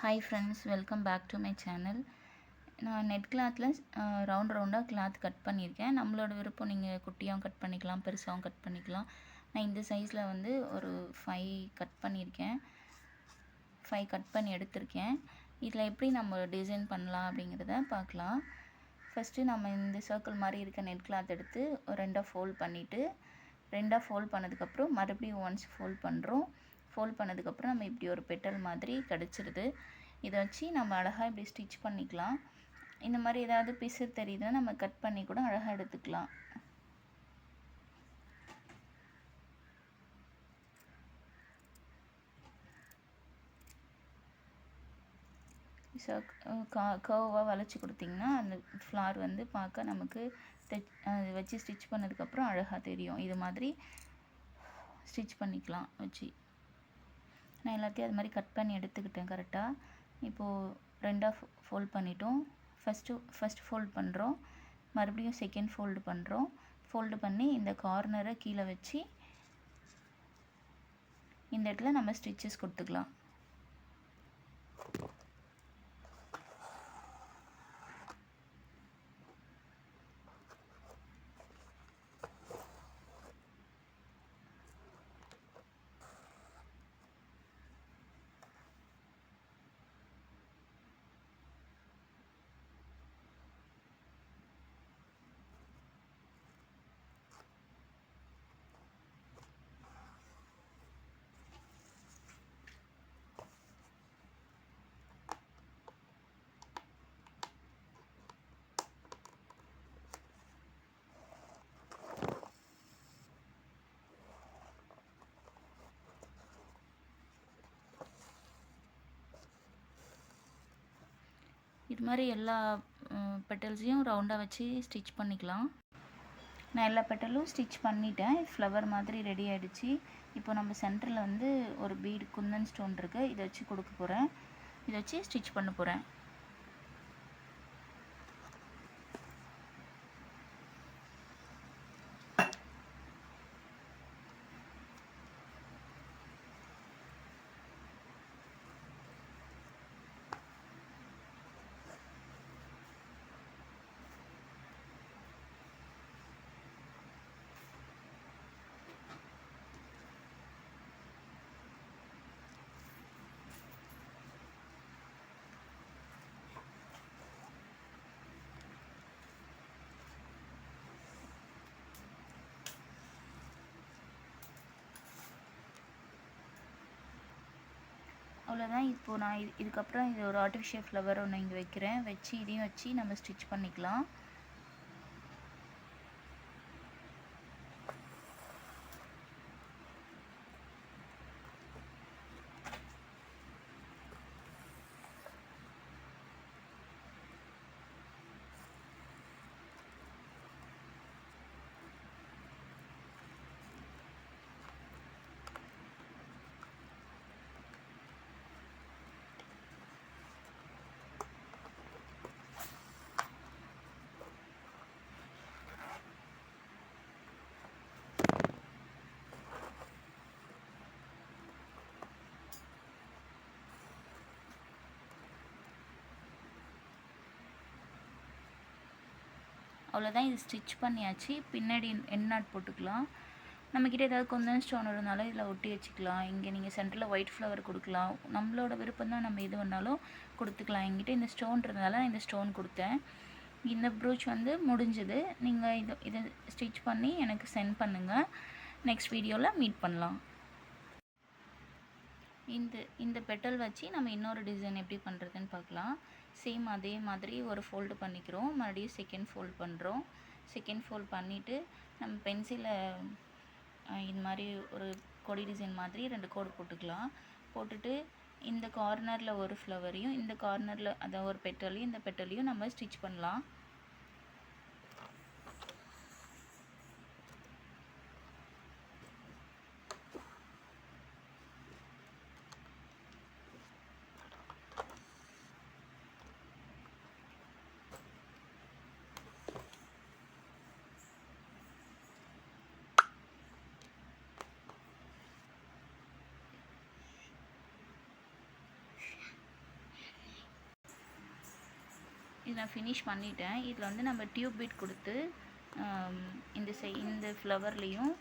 Hi friends, welcome back to my channel. நான் net கிளாத்தில் ரவுண்டாக கிளாத் கட் பண்ணியிருக்கேன். நம்மளோட விருப்பம், நீங்கள் குட்டியாகவும் கட் பண்ணிக்கலாம், பெருசாகவும் கட் பண்ணிக்கலாம். நான் இந்த சைஸில் வந்து ஒரு 5 கட் பண்ணியிருக்கேன். 5 கட் பண்ணி எடுத்திருக்கேன். இதில் எப்படி நம்ம டிசைன் பண்ணலாம் அப்படிங்கிறத பார்க்கலாம். ஃபஸ்ட்டு நம்ம இந்த சர்க்கிள் மாதிரி இருக்க நெட் கிளாத் எடுத்து ரெண்டாக ஃபோல்ட் பண்ணிவிட்டு, ரெண்டாக ஃபோல்ட் பண்ணதுக்கப்புறம் மறுபடியும் ஒன்ஸ் ஃபோல்ட் பண்ணுறோம். ஃபோல்ட் பண்ணதுக்கப்புறம் நம்ம இப்படி ஒரு பெட்டல் மாதிரி கிடச்சிருது. இதை வச்சு நம்ம அழகாக இப்படி ஸ்டிச் பண்ணிக்கலாம். இந்த மாதிரி ஏதாவது பிசு தெரியுதுன்னா நம்ம கட் பண்ணி கூட அழகாக எடுத்துக்கலாம். கர்வாக வளைச்சி கொடுத்திங்கன்னா அந்த ஃப்ளார் வந்து பார்க்க நமக்கு வச்சு ஸ்டிச் பண்ணதுக்கப்புறம் அழகாக தெரியும். இது மாதிரி ஸ்டிச் பண்ணிக்கலாம் வச்சு. நான் எல்லாத்தையும் அது மாதிரி கட் பண்ணி எடுத்துக்கிட்டேன் கரெக்டாக. இப்போது ரெண்டாக ஃபோல்ட் பண்ணிட்டோம். ஃபஸ்ட்டு ஃபோல்ட் பண்ணுறோம், மறுபடியும் செகண்ட் ஃபோல்டு பண்ணுறோம். ஃபோல்டு பண்ணி இந்த கார்னரை கீழே வச்சு இந்த இடத்துல நம்ம ஸ்டிச்சஸ் கொடுத்துக்கலாம். இது மாதிரி எல்லா பெட்டல்ஸையும் ரவுண்டாக வச்சு ஸ்டிச் பண்ணிக்கலாம். நான் எல்லா பெட்டலும் ஸ்டிச் பண்ணிட்டேன். ஃப்ளவர் மாதிரி ரெடி ஆகிடுச்சு. இப்போ நம்ம சென்டரில் வந்து ஒரு பீட் குந்தன் ஸ்டோன் இருக்குது. இதை வச்சு கொடுக்க போகிறேன். இதை வச்சு ஸ்டிச் பண்ண போகிறேன். அவ்வளோதான். இப்போது நான் இதுக்கப்புறம் இது ஒரு ஆர்டிஃபிஷியல் ஃப்ளவர் ஒன்று இங்கே வைக்கிறேன். வச்சு இதையும் வச்சு நம்ம ஸ்டிச் பண்ணிக்கலாம். அவ்வளோதான். இது ஸ்டிச் பண்ணியாச்சு. பின்னாடி எண்ட் நாட் போட்டுக்கலாம். நம்மக்கிட்ட ஏதாவது குந்தன் ஸ்டோன் இருந்தாலும் இதில் ஒட்டி வச்சுக்கலாம். இங்கே நீங்கள் சென்டரில் ஒயிட் ஃப்ளவர் கொடுக்கலாம். நம்மளோட விருப்பம் தான், நம்ம எது வேணாலும் கொடுத்துக்கலாம். என்கிட்ட இந்த ஸ்டோன் இருந்ததால இந்த ஸ்டோன் கொடுத்தேன். இந்த ப்ரூச் வந்து முடிஞ்சது. நீங்கள் இதை ஸ்டிச் பண்ணி எனக்கு சென்ட் பண்ணுங்கள். நெக்ஸ்ட் வீடியோவில் மீட் பண்ணலாம். இந்த பெட்டல் வச்சு நம்ம இன்னொரு டிசைன் எப்படி பண்ணுறதுன்னு பார்க்கலாம். சேம் அதே மாதிரி ஒரு ஃபோல்டு பண்ணிக்கிறோம். மறுபடியும் செகண்ட் ஃபோல்ட் பண்ணுறோம். செகண்ட் ஃபோல்ட் பண்ணிவிட்டு நம்ம பென்சிலில் இது மாதிரி ஒரு கொடி டிசைன் மாதிரி 2 கோடு போட்டுக்கலாம். போட்டுட்டு இந்த கார்னரில் ஒரு ஃப்ளவரையும், இந்த கார்னரில் அதாவது ஒரு பெட்டலையும், இந்த பெட்டலையும் நம்ம ஸ்டிச் பண்ணலாம். இது நான் ஃபினிஷ் பண்ணிட்டேன். இதில் வந்து நம்ம டியூப் பீட் கொடுத்து இந்த ஃப்ளவர்லேயும்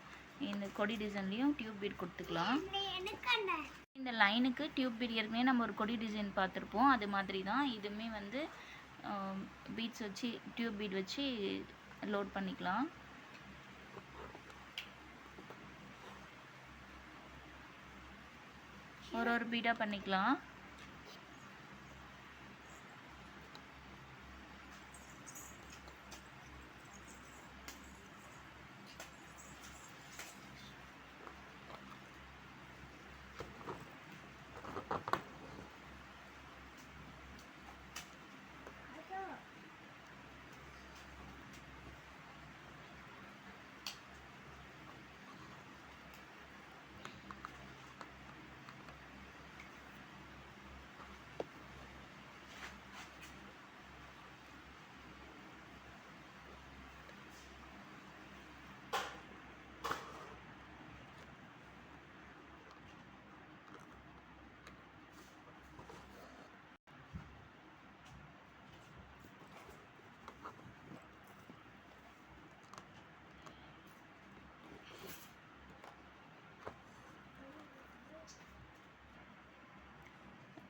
இந்த கொடி டிசைன்லேயும் டியூப் பீட் கொடுத்துக்கலாம். இந்த லைனுக்கு டியூப் பீட் ஏற்கனவே நம்ம ஒரு கொடி டிசைன் பார்த்துருப்போம், அது மாதிரி தான் இதுவுமே வந்து பீட்ஸ் வச்சு டியூப் பீட் வச்சு லோட் பண்ணிக்கலாம். ஒரு பீடாக பண்ணிக்கலாம்.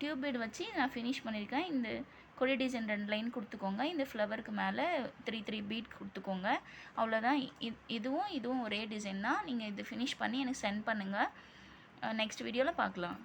டியூப் பீட் வச்சு நான் ஃபினிஷ் பண்ணியிருக்கேன். இந்த கொடி டிசைன் 2 லைன் கொடுத்துக்கோங்க. இந்த ஃப்ளவருக்கு மேலே 3 பீட் கொடுத்துக்கோங்க. அவ்வளோதான். இதுவும் ஒரே டிசைன் தான். நீங்கள் இது ஃபினிஷ் பண்ணி எனக்கு சென்ட் பண்ணுங்கள். நெக்ஸ்ட் வீடியோவில் பார்க்கலாம்.